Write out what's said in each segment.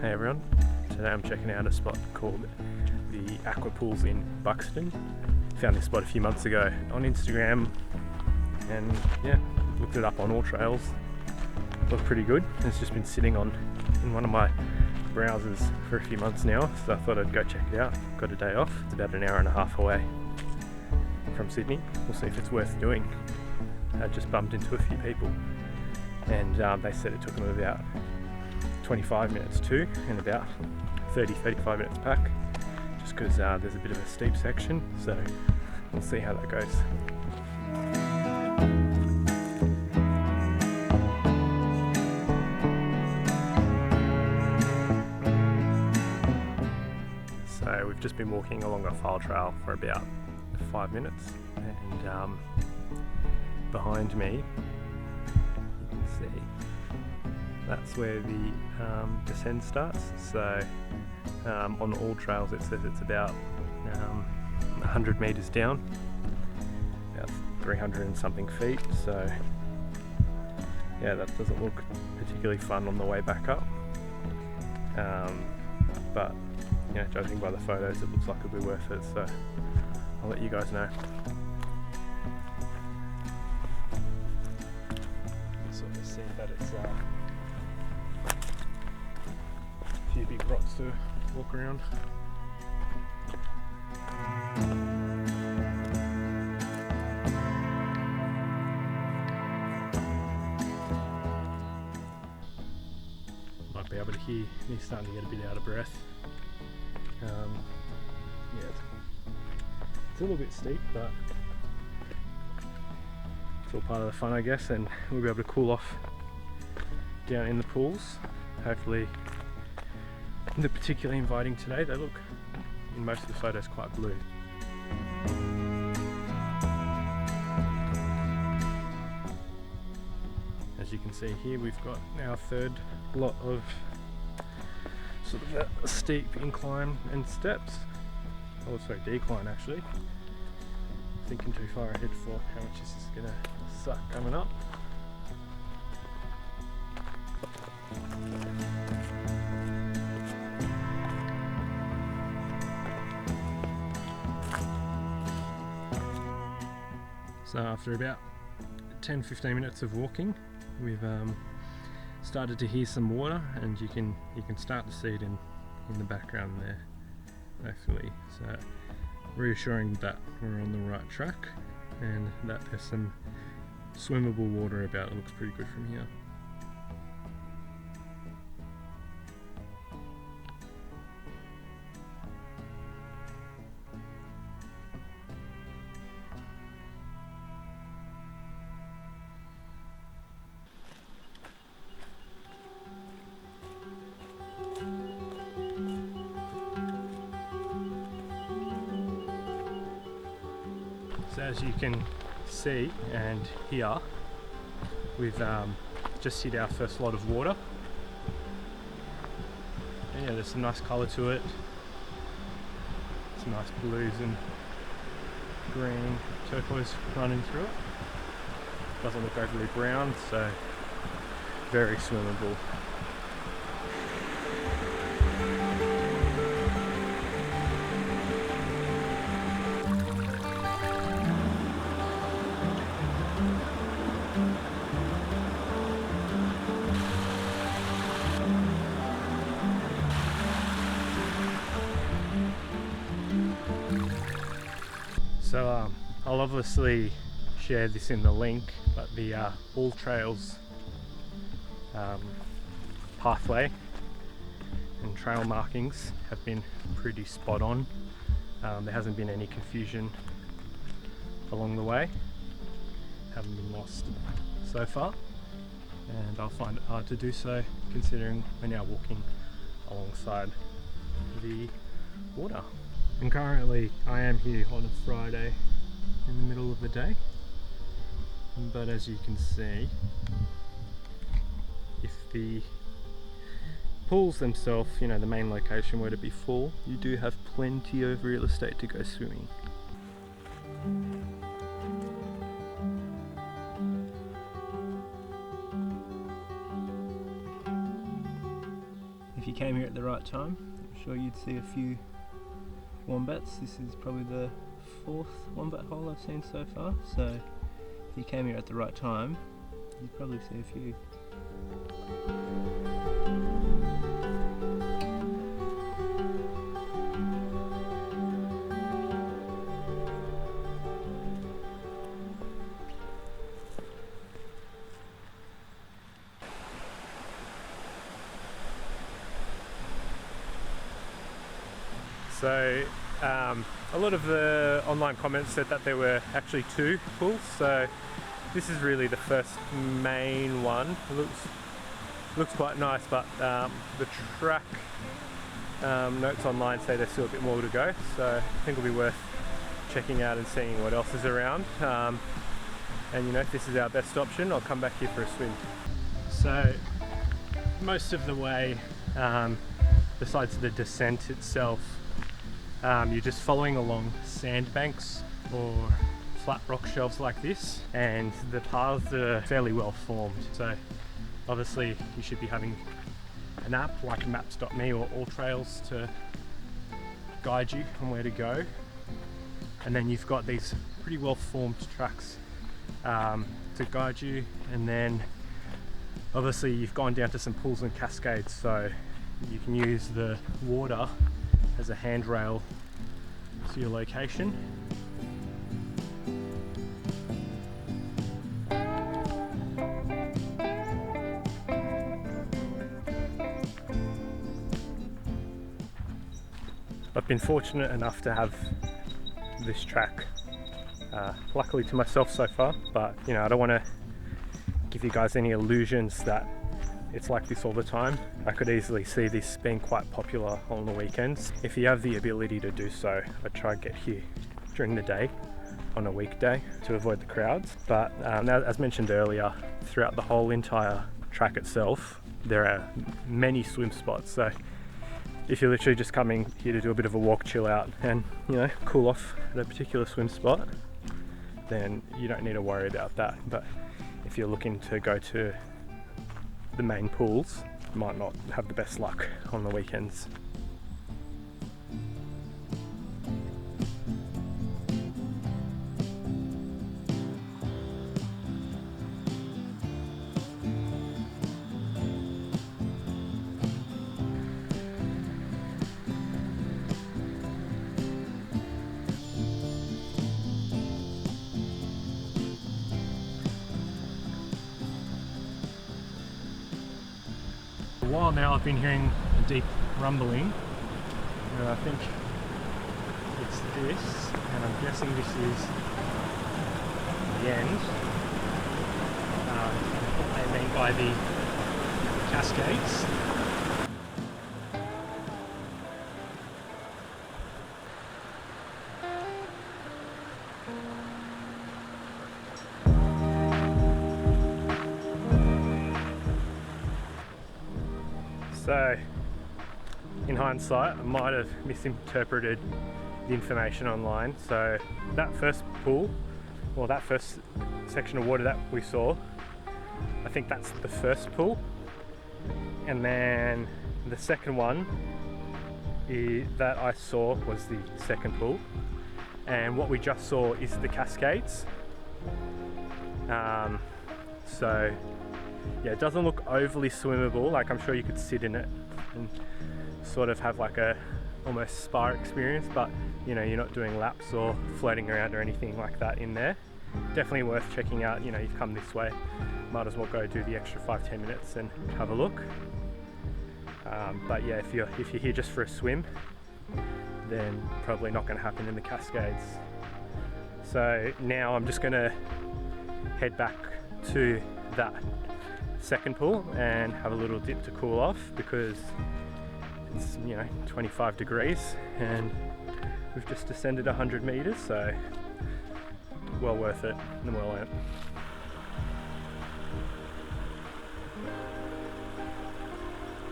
Hey everyone, today I'm checking out a spot called the Aqua Pools in Buxton. Found this spot a few months ago on Instagram and yeah, looked it up on All Trails. Looked pretty good. It's just been sitting in one of my browsers for a few months now, so I thought I'd go check it out. Got a day off. It's about an hour and a half away from Sydney. We'll see if it's worth doing. I just bumped into a few people and they said it took them about 25 minutes to and about 30-35 minutes back, just because there's a bit of a steep section, so we'll see how that goes. So we've just been walking along a file trail for about 5 minutes, and behind me you can see that's where the descent starts. So on all trails it says it's about 100 meters down, about 300 and something feet, so yeah, that doesn't look particularly fun on the way back up, but you know, judging by the photos it looks like it'll be worth it, so I'll let you guys know. Sort of see that it's a few big rocks to walk around. Might be able to hear he's starting to get a bit out of breath. Yeah, it's a little bit steep, but it's all part of the fun, I guess, and we'll be able to cool off down in the pools. Hopefully they're particularly inviting today. They look, in most of the photos, quite blue. As you can see here, we've got our third lot of sort of a steep incline and steps. Oh, sorry, decline actually. Thinking too far ahead for how much this is going to suck coming up. So after about 10-15 minutes of walking, we've started to hear some water, and you can start to see it in the background there, hopefully. So reassuring that we're on the right track and that there's some swimmable water about. It looks pretty good from here. So as you can see and hear, we've just hit our first lot of water. And yeah, there's some nice colour to it. Some nice blues and green, turquoise running through it. Doesn't look overly brown, so very swimmable. So I'll obviously share this in the link, but the All Trails pathway and trail markings have been pretty spot on. There hasn't been any confusion along the way, haven't been lost so far, and I'll find it hard to do so considering we're now walking alongside the water. And currently I am here on a Friday in the middle of the day, but as you can see, if the pools themselves, you know, the main location were to be full, you do have plenty of real estate to go swimming. if you came here at the right time, I'm sure you'd see a few wombats. This is probably the 4th wombat hole I've seen so far, so if you came here at the right time, you'd probably see a few. So a lot of the online comments said that there were actually 2 pools, so this is really the first main one. It looks quite nice, but the track notes online say there's still a bit more to go, so I think it'll be worth checking out and seeing what else is around. And you know, if this is our best option, I'll come back here for a swim. So most of the way, besides the descent itself, you're just following along sandbanks or flat rock shelves like this, and the paths are fairly well formed. So obviously you should be having an app like maps.me or AllTrails to guide you on where to go, and then you've got these pretty well formed tracks to guide you, and then obviously you've gone down to some pools and cascades, so you can use the water as a handrail to your location. I've been fortunate enough to have this track, luckily to myself so far, but you know, I don't want to give you guys any illusions that it's like this all the time. I could easily see this being quite popular on the weekends. If you have the ability to do so, I'd try and get here during the day on a weekday to avoid the crowds. But as mentioned earlier, throughout the whole entire track itself, there are many swim spots. So if you're literally just coming here to do a bit of a walk, chill out, and you know, cool off at a particular swim spot, then you don't need to worry about that. But if you're looking to go to the main pools, might not have the best luck on the weekends. For a while now I've been hearing a deep rumbling, and I think it's this, and I'm guessing this is the end. What they mean by the cascades. So, in hindsight, I might have misinterpreted the information online. So that first pool, or that first section of water that we saw, I think that's the first pool. And then the second one that I saw was the second pool. And what we just saw is the cascades. So yeah, it doesn't look overly swimmable. Like, I'm sure you could sit in it and sort of have like a almost spa experience, but you know, you're not doing laps or floating around or anything like that in there. Definitely worth checking out. You know, you've come this way, might as well go do the extra 5-10 minutes and have a look. But yeah, if you're here just for a swim, then probably not going to happen in the cascades. So now I'm just going to head back to that second pool and have a little dip to cool off, because it's, you know, 25 degrees and we've just descended 100 meters, so well worth it and well earned.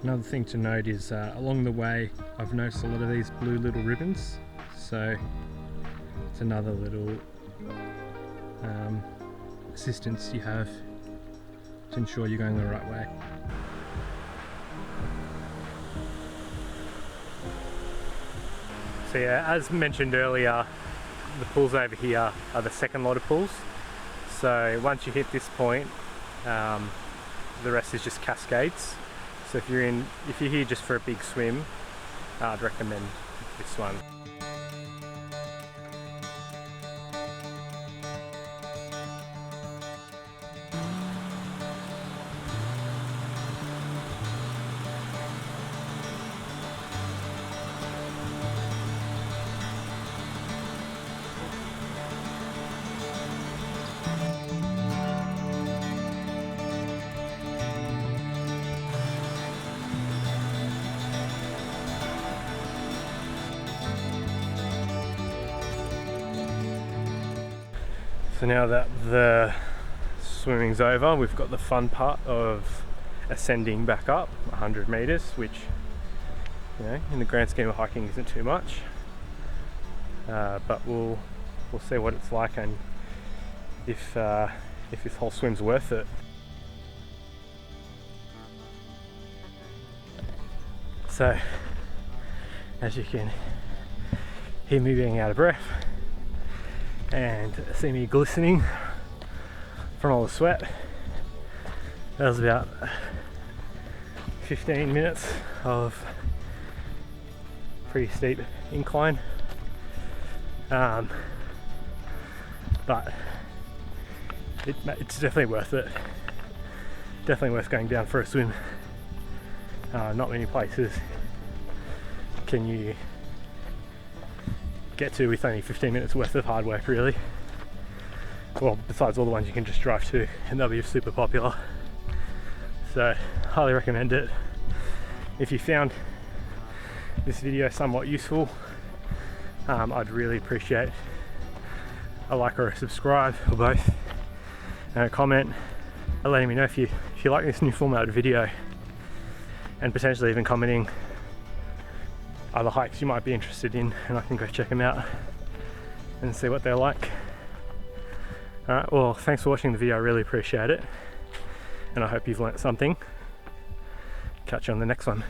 Another thing to note is along the way I've noticed a lot of these blue little ribbons, so it's another little assistance you have to ensure you're going the right way. So yeah, as mentioned earlier, the pools over here are the second lot of pools. So once you hit this point, the rest is just cascades. So if you're here just for a big swim, I'd recommend this one. So now that the swimming's over, we've got the fun part of ascending back up 100 meters, which, you know, in the grand scheme of hiking isn't too much. But we'll see what it's like and if this whole swim's worth it. So, as you can hear me being out of breath and see me glistening from all the sweat, that was about 15 minutes of pretty steep incline, but it's definitely worth it. Definitely worth going down for a swim. Not many places can you get to with only 15 minutes worth of hard work, really. Well, besides all the ones you can just drive to, and they'll be super popular. So, highly recommend it. If you found this video somewhat useful, I'd really appreciate a like or a subscribe, or both, and a comment, and letting me know if you like this new format of video, and potentially even commenting other hikes you might be interested in, and I can go check them out and see what they're like. Alright, well, thanks for watching the video, I really appreciate it, and I hope you've learnt something. Catch you on the next one.